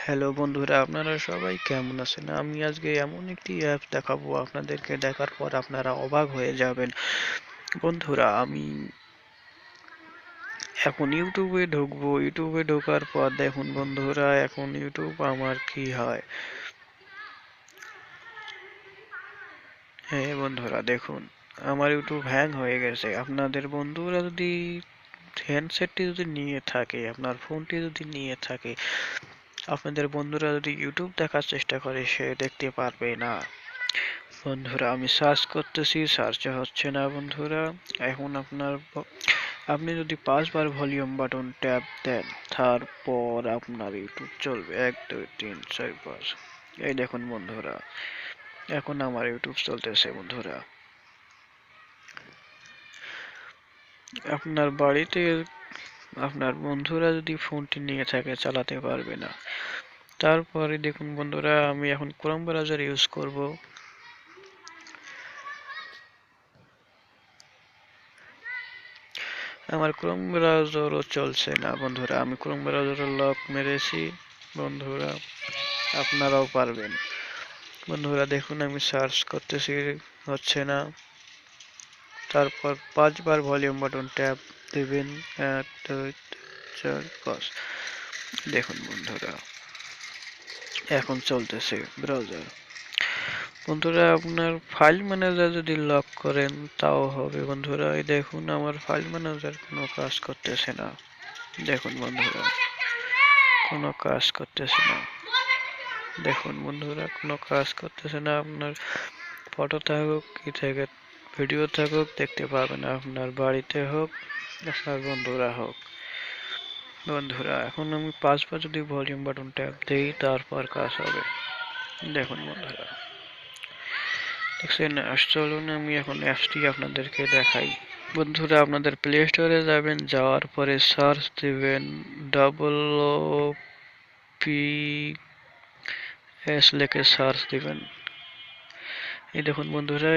Hello বন্ধুরা, আপনারা সবাই কেমন আছেন? আমি আজকে এমন একটি অ্যাপ দেখাবো আপনাদেরকে, দেখার পর আপনারা অবাক হয়ে যাবেন। বন্ধুরা, আমি এখন ইউটিউবে ঢুকবো। ইউটিউবে ঢোকার পর দেখুন বন্ধুরা, এখন ইউটিউব আমার কি হয়। হ্যাঁ বন্ধুরা, দেখুন আমার ইউটিউব হ্যাং হয়ে গেছে। আপনাদের বন্ধুরা যদি হ্যান্ডসেটটি যদি নিয়ে থাকে, আপনার ফোনটি যদি নিয়ে থাকে, আপনাদের বন্ধুরা যদি ইউটিউব দেখার চেষ্টা করে, সে দেখতে পারবে না। বন্ধুরা, আমি সার্চ করতেছি, সার্চে হচ্ছে না বন্ধুরা। এখন আপনি যদি 5 বার ভলিউম বাটন ট্যাপ দেন, তারপর আপনার ইউটিউব চলবে। 1 2 3 4 5। এই দেখুন বন্ধুরা, এখন আমার ইউটিউব চলতেছে বন্ধুরা। আপনার বাড়িতে আপনার বন্ধুরা যদি ফোনটি নিয়ে থাকে, চালাতে পারবে না। তারপরে দেখুন বন্ধুরা, আমি এখন ক্রোম ব্রাউজার ইউজ করব। আমার ক্রোম ব্রাউজারও চলছে না বন্ধুরা। আমি ক্রোম ব্রাউজারের লক মেরেছি বন্ধুরা, আপনারাও পারবেন। বন্ধুরা দেখুন, আমি সার্চ করতেছি, হচ্ছে না। তারপর 5 বার ভলিউম বাটন ট্যাপ দিবেন। 1 2 3 4 5। দেখুন বন্ধুরা, এখন চলতেছে ব্রাউজার। বন্ধুরা, আপনার ফাইল ম্যানেজার যদি লক করেন তাও হবে বন্ধুরা। এই দেখুন, আমার ফাইল ম্যানেজার কোনো কাজ করতেছে না। দেখুন বন্ধুরা, কোনো কাজ করতেছে না। দেখুন বন্ধুরা, কোনো কাজ করতেছে না। আপনার ফটো থাকুক, কি থেকে ভিডিও থাকুক, দেখতে পাবেন না। আপনার বাড়িতে হোক, আপনার বন্ধুরা হোক। বন্ধুরা, এখন আমি 5 বার যদি ভলিউম বাটন ট্যাপ দিই, তারপর কাজ হবে। দেখুন বন্ধুরা, দেখছেন? চলুন আমি এখন অ্যাপসটি আপনাদেরকে দেখাই। বন্ধুরা, আপনাদের প্লে স্টোরে যাবেন, যাওয়ার পরে সার্চ দিবেন WOPS লিখে সার্চ দিবেন। এই দেখুন বন্ধুরা,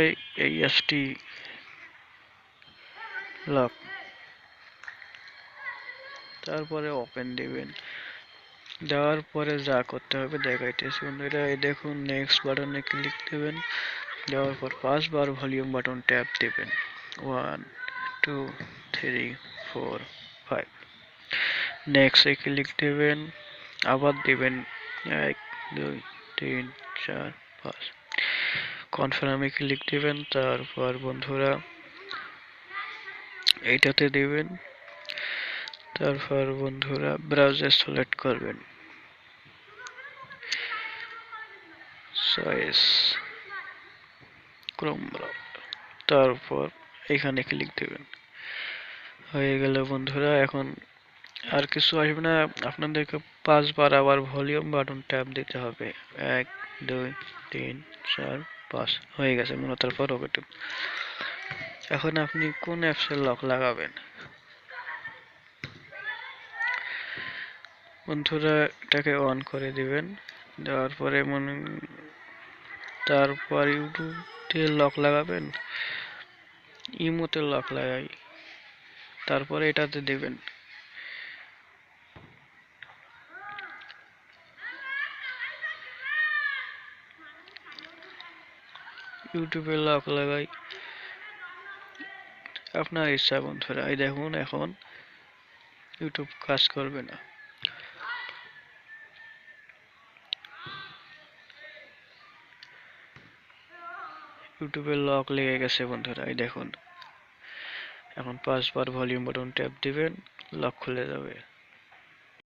এই অ্যাপসটি লক। তারপরে ওপেন দিবেন। দেওয়ার পরে যা করতে হবে দেখাইতেছি বন্ধুরা। এই দেখুন, নেক্সট বাটনে ক্লিক দিবেন। দেওয়ার পর 5 বার ভলিউম বাটন ট্যাপ দিবেন। 1 2 3 4 5। নেক্সট এ ক্লিক দিবেন, আবার দিবেন 1 2 3 4 5। কনফার্মে ক্লিক দিবেন। তারপর বন্ধুরা এইটাতে দিবেন। তারপর বন্ধুরা ব্রাউজার সিলেক্ট করবেন, চয়েস ক্রোম ব্রাউজার। তারপর এখানে ক্লিক দিবেন। হয়ে গেল বন্ধুরা। এখন আর কিছু আসবে না, আপনাদেরকে 5 বার আবার ভলিউম বাটন ট্যাপ দিতে হবে। 1 2 3 4 5 হয়ে গেছে মনে। তারপর ওকে টিপ। এখন আপনি কোন অ্যাপসের লক লাগাবেন বন্ধুরা, এটাকে অন করে দিবেন। দেওয়ার পরে তারপর ইউটিউবে লক লাগাবেন, ইমোতে লক লাগাই। তারপরে এটাতে দিবেন। ইউটিউবে লক লাগাই, আপনার ইচ্ছা বন্ধুরা। এই দেখুন, এখন ইউটিউব কাজ করবে না। ইউটিউবে লক লেগে গেছে বন্ধুরা। এই দেখুন, এখন 5 বার ভলিউম বাটন ট্যাপ দিবেন, লক খুলে যাবে।